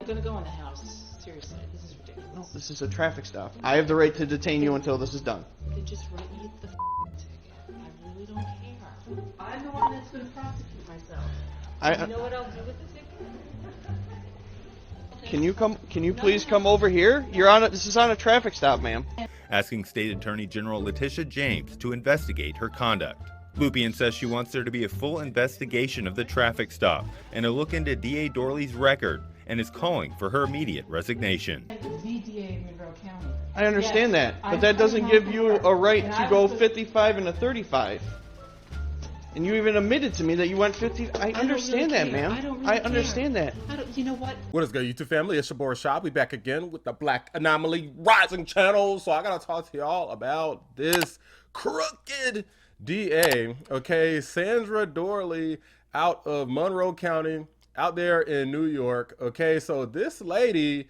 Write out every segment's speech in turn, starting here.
gonna go in the house. Seriously, this is ridiculous. No, this is a traffic stop. I have the right to detain you until this is done. Then just write me the ticket. I really don't care. I'm the one that's gonna prosecute myself. You know what I'll do with the ticket? Can you please come over here? This is on a traffic stop, ma'am. Asking State Attorney General Letitia James to investigate her conduct. Lupien says she wants there to be a full investigation of the traffic stop and a look into DA Doorley's record, and is calling for her immediate resignation. The DA of Monroe County. I understand that, but that doesn't give you a right to go 55 and a 35. And you even admitted to me that you went 50. I understand that, ma'am. I understand that. You know what? What is good, YouTube family? It's your boy Shop. We back again with the Black Anomaly Rising channel. So I gotta talk to y'all about this crooked DA. Okay, Sandra Doorley out of Monroe County, out there in New York. Okay, so this lady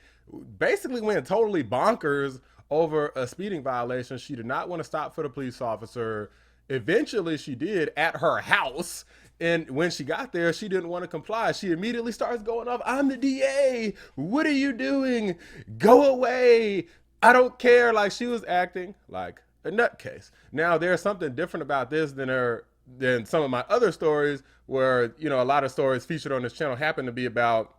basically went totally bonkers over a speeding violation. She did not want to stop for the police officer. Eventually she did at her house, and when she got there, she didn't want to comply. She immediately starts going off, "I'm the DA, what are you doing? Go away, I don't care." Like, she was acting like a nutcase. Now, there's something different about this than some of my other stories where, you know, a lot of stories featured on this channel happen to be about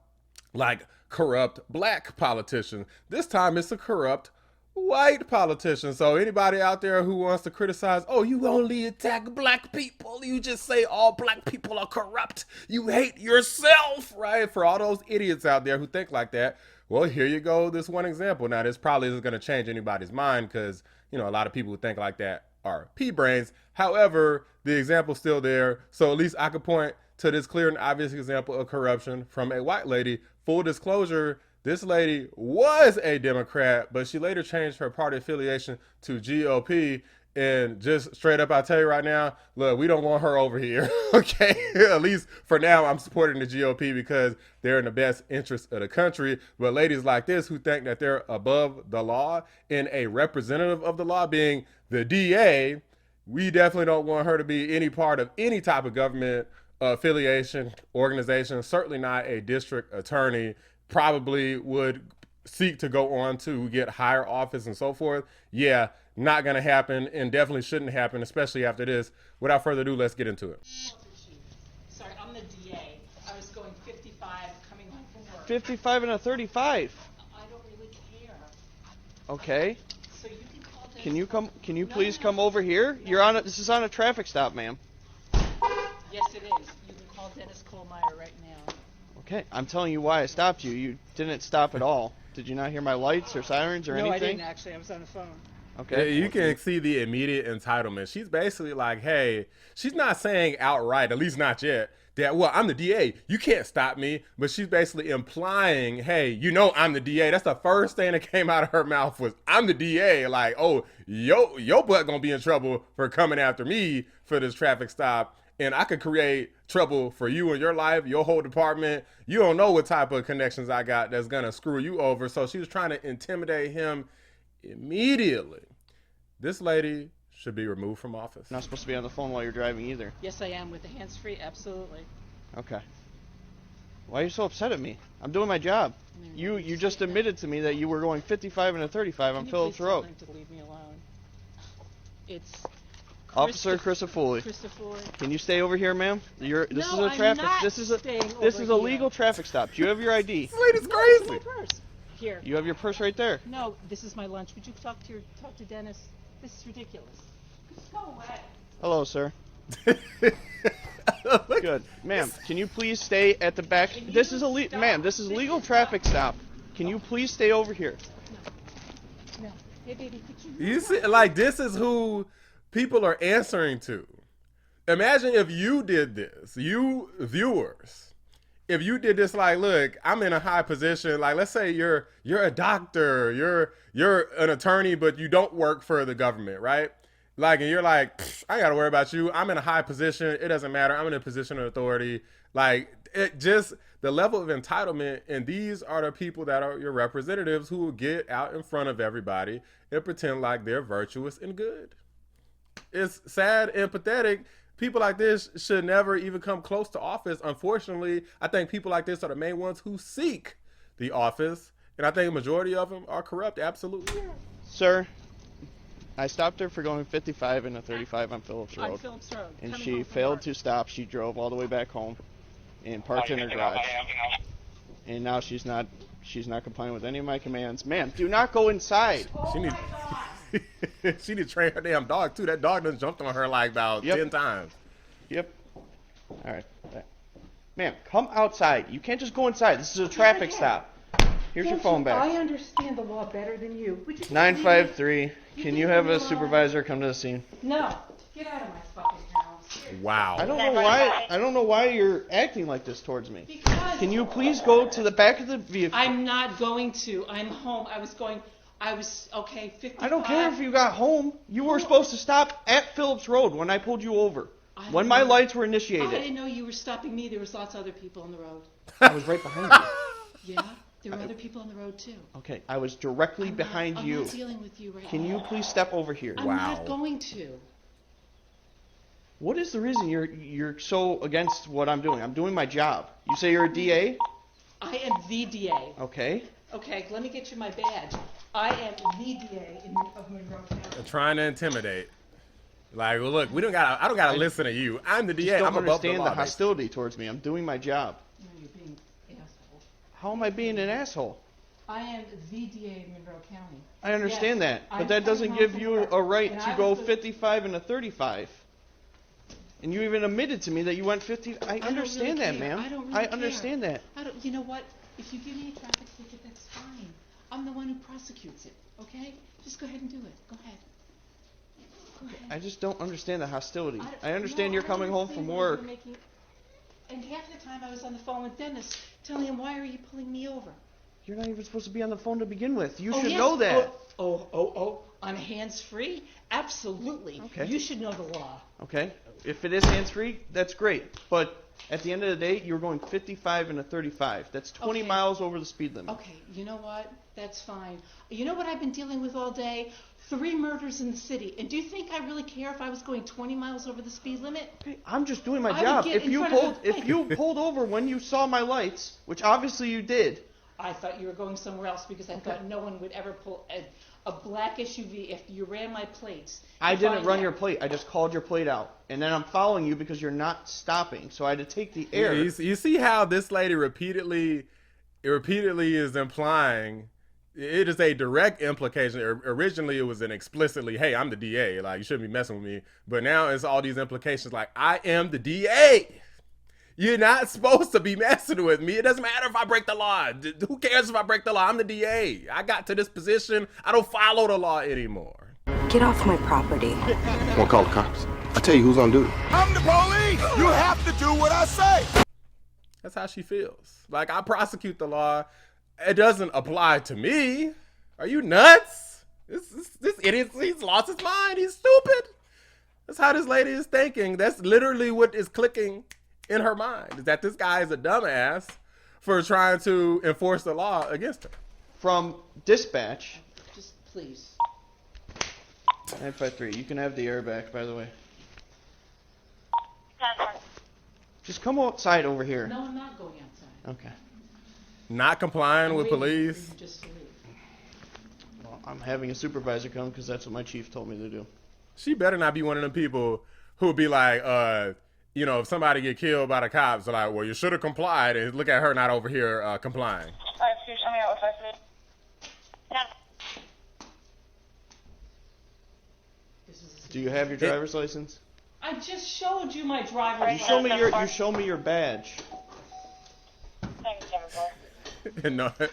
like corrupt black politicians. This time it's a corrupt white politician. So anybody out there who wants to criticize, "Oh, you only attack black people, you just say all black people are corrupt, you hate yourself," right? For all those idiots out there who think like that, well, here you go, this one example. Now, this probably isn't going to change anybody's mind because, you know, a lot of people who think like that are pea-brains. However, the example's still there. So at least I could point to this clear and obvious example of corruption from a white lady. Full disclosure, this lady was a Democrat, but she later changed her party affiliation to GOP. And just straight up, I'll tell you right now, look, we don't want her over here, okay? At least for now, I'm supporting the GOP because they're in the best interest of the country. But ladies like this who think that they're above the law and a representative of the law being the DA, we definitely don't want her to be any part of any type of government affiliation, organization, certainly not a district attorney. Probably would seek to go on to get higher office and so forth. Yeah, not gonna happen, and definitely shouldn't happen, especially after this. Without further ado, let's get into it. Sorry, I'm the DA. I was going 55 coming home from work. 55 and a 35. I don't really care. Okay. So you can call Dennis. Can you please come over here? This is on a traffic stop, ma'am. Yes, it is. You can call Dennis Kohlmeyer right now. Okay, I'm telling you why I stopped you. You didn't stop at all. Did you not hear my lights or sirens or anything? No, I didn't actually. I was on the phone. Okay. You can see the immediate entitlement. She's basically like, hey, she's not saying outright, at least not yet, that, well, I'm the DA, you can't stop me. But she's basically implying, hey, you know I'm the DA. That's the first thing that came out of her mouth was, I'm the DA. Like, oh, your butt gonna be in trouble for coming after me for this traffic stop. And I could create trouble for you in your life, your whole department. You don't know what type of connections I got that's gonna screw you over. So she was trying to intimidate him immediately. This lady should be removed from office. You're not supposed to be on the phone while you're driving either. Yes, I am with the hands-free. Absolutely. Okay. Why are you so upset at me? I'm doing my job. You just admitted to me that you were going 55 and a 35 on Phillips Road. Can you please tell him to leave me alone? It's Officer Crisafulli. Can you stay over here, ma'am? This is a traffic. This is a legal traffic stop. Do you have your ID? This lady's crazy. My purse. Here. You have your purse right there. No, this is my lunch. Would you talk to Dennis? This is ridiculous. Just go away. Hello, sir. Good, ma'am. Can you please stay at the back? This is a legal traffic stop. Can you please stay over here? No. Hey, baby, could You see, like, this is who people are answering to. Imagine if you did this, you viewers. If you did this, like, look, I'm in a high position. Like, let's say you're a doctor, you're an attorney, but you don't work for the government, right? Like, and you're like, I ain't gotta worry about you. I'm in a high position. It doesn't matter. I'm in a position of authority. Like, it just, the level of entitlement, and these are the people that are your representatives who will get out in front of everybody and pretend like they're virtuous and good. It's sad and pathetic. People like this should never even come close to office. Unfortunately, I think people like this are the main ones who seek the office, and I think a majority of them are corrupt. Absolutely. Sir, I stopped her for going 55 and a 35 on Phillips Road. On Phillips Road. And Coming she home from failed work. to stop. She drove all the way back home and parked in her garage. And now she's not complying with any of my commands. Ma'am, do not go inside. She need she need to train her damn dog too. That dog done jumped on her like about 10 times. Yep. All right. Ma'am, come outside. You can't just go inside. This is a traffic stop. Here's your phone back. I understand the law better than you. Would you 953. Can you have a supervisor come to the scene? No. Get out of my fucking house. Wow. I don't know why you're acting like this towards me. Because Can you please go to the back of the vehicle? I'm not going to. I'm home. Okay, 55. I don't care if you got home. You were supposed to stop at Phillips Road when I pulled you over. When my lights were I initiated. didn't know you were stopping me. There was lots of other people on the road. I was right behind you. Yeah? There were other people on the road too. Okay, I was directly behind you. I'm not dealing with you right now. Can you please step over here? I'm not going to. What is the reason you're so against what I'm doing? I'm doing my job. You say you're a DA? I am the DA. Okay. Okay, let me get you my badge. I am the DA of Monroe County. They're trying to intimidate. Like, well, look, I don't gotta listen to you. I'm the DA. I I'm don't above the understand law. the hostility towards me. I'm doing my job. No, you're being an asshole. How am I being an asshole? I am the DA of Monroe County. I understand Yes, that, but I'm that doesn't coming give home you from work, a right and to I go was the- 55 and a 35. And you even admitted to me that you went 50. I don't understand really that, care. ma'am. I don't really I care. understand that. You know what? If you give me a traffic ticket, that's fine. I'm the one who prosecutes it, okay? Just go ahead and do it. Go ahead. Go ahead. I just don't understand the hostility. don't- I understand no, you're I coming home understand from why you're work. And half the time I was on the phone with Dennis, telling him, why are you pulling me over? You're not even supposed to be on the phone to begin with. You Oh, should yes. know that. Oh, I'm hands-free? Absolutely. Okay. You should know the law. Okay? If it is hands-free, that's great. But at the end of the day, you're going 55 and a 35. That's 20 Okay. miles over the speed limit. Okay, you know what? That's fine. You know what I've been dealing with all day? 3 murders in the city. And do you think I really care if I was going 20 miles over the speed limit? Okay, I'm just doing my I would job. get If in you front of pulled the- if you pulled over when you saw my lights, which obviously you did, I thought you were going somewhere else because I thought no one would ever pull a black SUV if you ran my plates. I If didn't run had- your plate. I just called your plate out. And then I'm following you because you're not stopping. So I had to take the air. You see how this lady repeatedly is implying it is a direct implication. Originally, it was an explicitly, hey, I'm the DA. Like, you shouldn't be messing with me. But now it's all these implications like, I am the DA. You're not supposed to be messing with me. It doesn't matter if I break the law. Who cares if I break the law? I'm the DA. I got to this position. I don't follow the law anymore. Get off my property. Wanna call the cops? I'll tell you who's on duty. I'm the police! You have to do what I say! That's how she feels. Like, I prosecute the law. It doesn't apply to me. Are you nuts? This idiot, he's lost his mind. He's stupid. That's how this lady is thinking. That's literally what is clicking in her mind, is that this guy is a dumbass for trying to enforce the law against her. From dispatch, Just please. 953. You can have the air back, by the way. Just come outside over here. No, I'm not going outside. Okay. Not complying with Waiting for police. you just to leave. Well, I'm having a supervisor come because that's what my chief told me to do. She better not be one of them people who would be like, you know, if somebody get killed by the cops, they're like, well, you should have complied, and look at her not over here complying. Excuse me, what was I saying? Do you have your driver's license? I just showed you my driver's You license. show me your badge. Thanks, Jennifer. No, With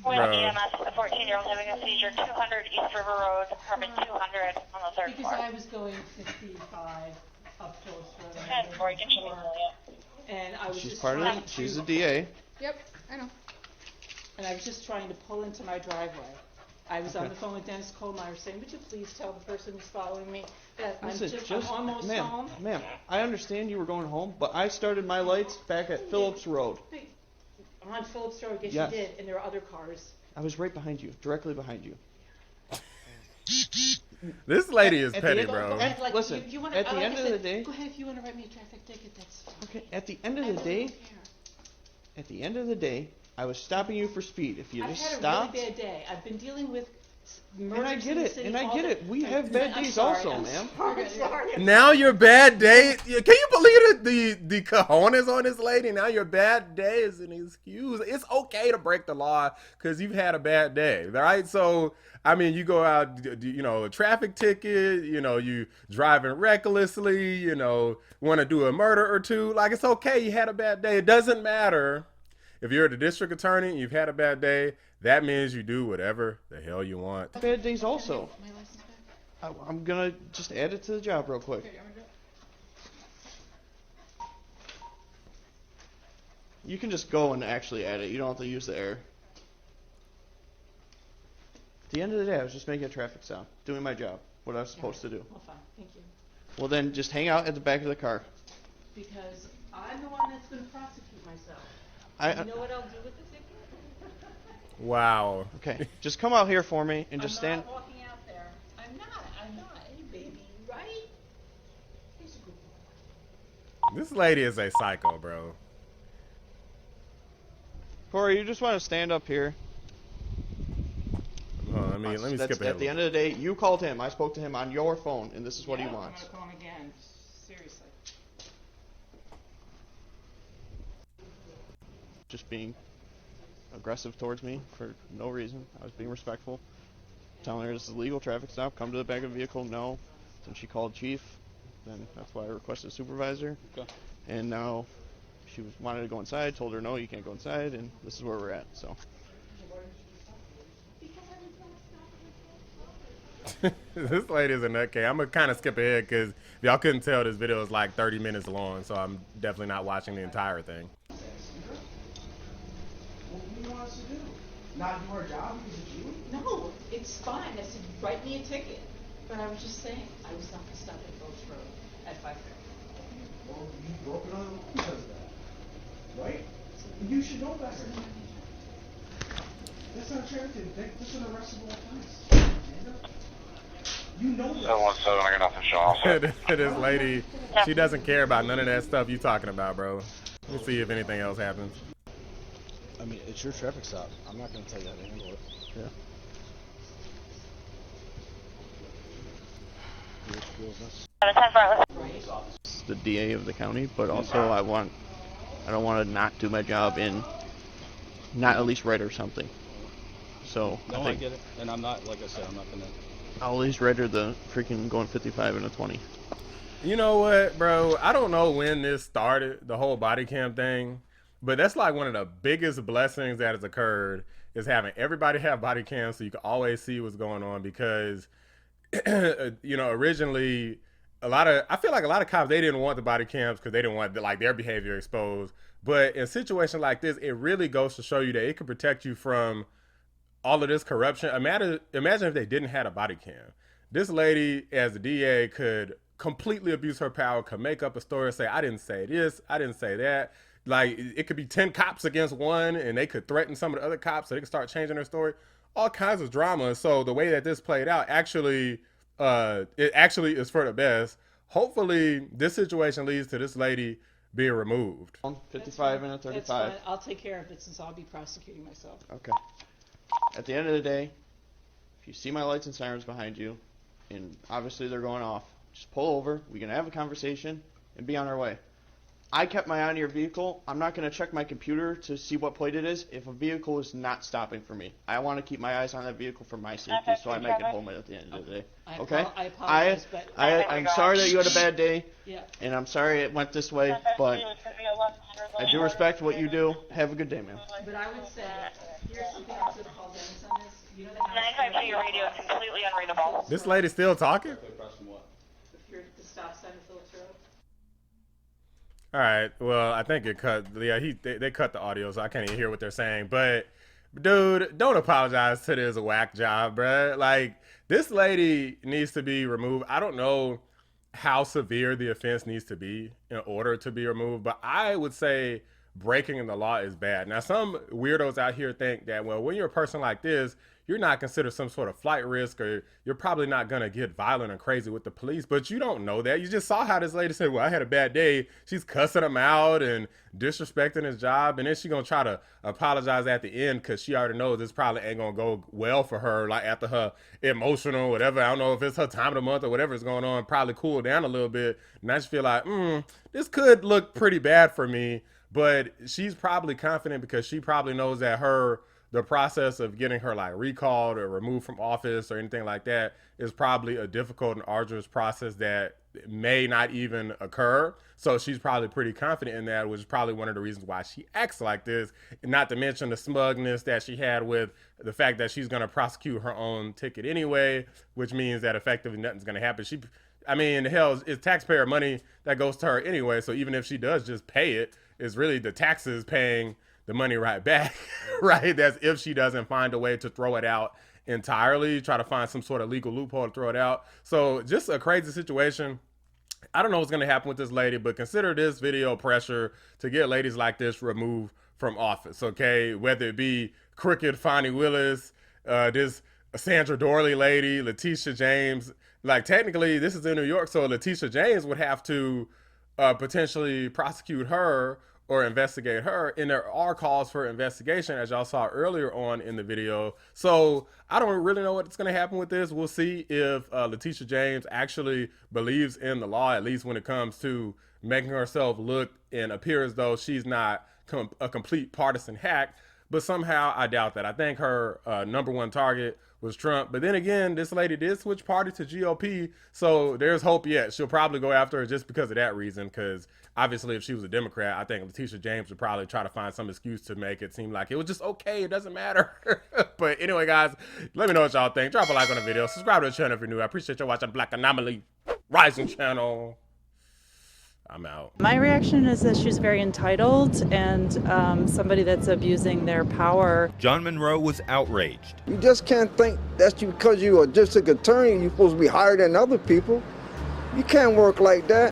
bro. EMS, a 14-year-old having a seizure, 200 East River Road, apartment 200 on the 3rd Because floor. I was going 55 up Phillips Road. And before you get you And I was She's just part of trying it. She's to, a DA. Yep, I know. and I was just trying to pull into my driveway. I was on the phone with Dennis Kohlmeyer saying, would you please tell the person who's following me that Listen, I'm almost ma'am, home? ma'am, I understand you were going home, but I started my lights back at Phillips Road. On Phillips Road, yes, Yes. you did, and there are other cars. I was right behind you, directly behind you. This lady is At the petty, end- bro. At- listen, wanna, at the like end I of the said, day- go ahead if you want to write me a traffic ticket, that's fine. Okay, at the end of I the really day, don't care. at the end of the day, I was stopping you for speed. If you I've just had stopped. a really bad day. I've been dealing with And I murders get in the it. city And I all get day. it. We have bad I'm days sorry, also, I'm ma'am. sorry. Now your bad day. Can you believe the cojones on this lady? Now your bad day is an excuse. It's okay to break the law because you've had a bad day, right? So I mean, you go out, you know, a traffic ticket, you know, you driving recklessly, you know, want to do a murder or two. Like, it's okay. You had a bad day. It doesn't matter. If you're the district attorney and you've had a bad day, that means you do whatever the hell you want. Bad days also. I'm gonna just add it to the job real quick. You can just go and actually add it. You don't have to use the error. At the end of the day, I was just making a traffic stop, doing my job, what I was supposed to do. Well, fine, thank you. Well, then just hang out at the back of the car. Because I'm the one that's going to prosecute myself. You know what I'll do with the ticket? Wow. Okay, just come out here for me and just stand. I'm not walking out there. I'm not. Hey, baby, right? He's a good boy. This lady is a psycho, bro. Corey, you just want to stand up here. Let me skip ahead. At the end of the day, you called him. I spoke to him on your phone, and this is what he wants. I'm going to call him again. Seriously. Just being aggressive towards me for no reason. I was being respectful. Telling her this is a legal traffic stop. Come to the back of the vehicle. No. Then she called chief. Then that's why I requested a supervisor. Okay. And now she wanted to go inside. Told her no, you can't go inside. And this is where we're at. So. This lady is a nutcase. I'm gonna kind of skip ahead because if y'all couldn't tell, this video is like 30 minutes long, so I'm definitely not watching the entire thing. What do you want us to do? Not do our job because of you? No, it's fine. I said, write me a ticket. But I was just saying, I was not going to stop at Phillips Road at 5:30. Well, you broke another rule because of that, right? You should know better. That's not charity. That's an arrestable offense. You know that. 717, I got nothing showing. This lady, she doesn't care about none of that stuff you talking about, bro. Let's see if anything else happens. I mean, it's your traffic stop. I'm not going to tell you how to handle it. Yeah. It's the DA of the county, but also I don't want to not do my job and not at least write her something. So No, I get it. And I'm not, like I said, I'm not going to. I'll at least write her the freaking going 55 and a 20. You know what, bro? I don't know when this started, the whole body cam thing, but that's like one of the biggest blessings that has occurred is having everybody have body cams so you can always see what's going on because, you know, originally I feel like a lot of cops, they didn't want the body cams because they didn't want like their behavior exposed. But in situations like this, it really goes to show you that it can protect you from all of this corruption. Imagine if they didn't have a body cam. This lady, as the DA, could completely abuse her power, could make up a story and say, I didn't say this, I didn't say that. Like, it could be 10 cops against one, and they could threaten some of the other cops so they could start changing their story. All kinds of drama. So the way that this played out, it actually is for the best. Hopefully, this situation leads to this lady being removed. 55 and a 35. That's fine. I'll take care of it since I'll be prosecuting myself. Okay. At the end of the day, if you see my lights and sirens behind you, and obviously they're going off, just pull over. We can have a conversation and be on our way. I kept my eye on your vehicle. I'm not going to check my computer to see what plate it is if a vehicle is not stopping for me. I want to keep my eyes on that vehicle for my safety, so I make it home at the end of the day. Okay? I apologize, but I'm sorry that you had a bad day, yeah. and I'm sorry it went this way, but I do respect what you do. Have a good day, man. But I would say, here's something else that calls Dennis on this. You know the house. 952, your radio is completely unreadable. This lady still talking? If you're at the stop sign of Phillips Road. All right. Well, I think it cut. Yeah, they cut the audio, so I can't even hear what they're saying. But, dude, don't apologize to this whack job, bruh. Like, this lady needs to be removed. I don't know how severe the offense needs to be in order to be removed, but I would say breaking the law is bad. Now, some weirdos out here think that, well, when you're a person like this, you're not considered some sort of flight risk, or you're probably not going to get violent and crazy with the police, but you don't know that. You just saw how this lady said, well, I had a bad day. She's cussing him out and disrespecting his job, and then she's going to try to apologize at the end because she already knows this probably ain't going to go well for her, like after her emotional, whatever. I don't know if it's her time of the month or whatever's going on, probably cool down a little bit. And I just feel like, this could look pretty bad for me, but she's probably confident because she probably knows that the process of getting her like recalled or removed from office or anything like that is probably a difficult and arduous process that may not even occur. So she's probably pretty confident in that, which is probably one of the reasons why she acts like this. And not to mention the smugness that she had with the fact that she's going to prosecute her own ticket anyway, which means that effectively nothing's going to happen. Hell, it's taxpayer money that goes to her anyway. So even if she does just pay it, it's really the taxes paying the money right back, right? That's if she doesn't find a way to throw it out entirely, try to find some sort of legal loophole to throw it out. So just a crazy situation. I don't know what's going to happen with this lady, but consider this video pressure to get ladies like this removed from office, okay? Whether it be crooked Fonnie Willis, this Sandra Doorley lady, Letitia James. Like, technically, this is in New York, so Letitia James would have to potentially prosecute her or investigate her, and there are calls for investigation, as y'all saw earlier on in the video. So I don't really know what's going to happen with this. We'll see if Letitia James actually believes in the law, at least when it comes to making herself look and appear as though she's not a complete partisan hack. But somehow I doubt that. I think her number one target was Trump. But then again, this lady did switch party to GOP, so there's hope yet. She'll probably go after her just because of that reason, because obviously if she was a Democrat, I think Letitia James would probably try to find some excuse to make it seem like it was just okay, it doesn't matter. But anyway, guys, let me know what y'all think. Drop a like on the video. Subscribe to the channel if you're new. I appreciate y'all watching the Black Anomaly Rising channel. I'm out. My reaction is that she's very entitled and somebody that's abusing their power. John Monroe was outraged. You just can't think that's because you're a district attorney, you're supposed to be higher than other people. You can't work like that.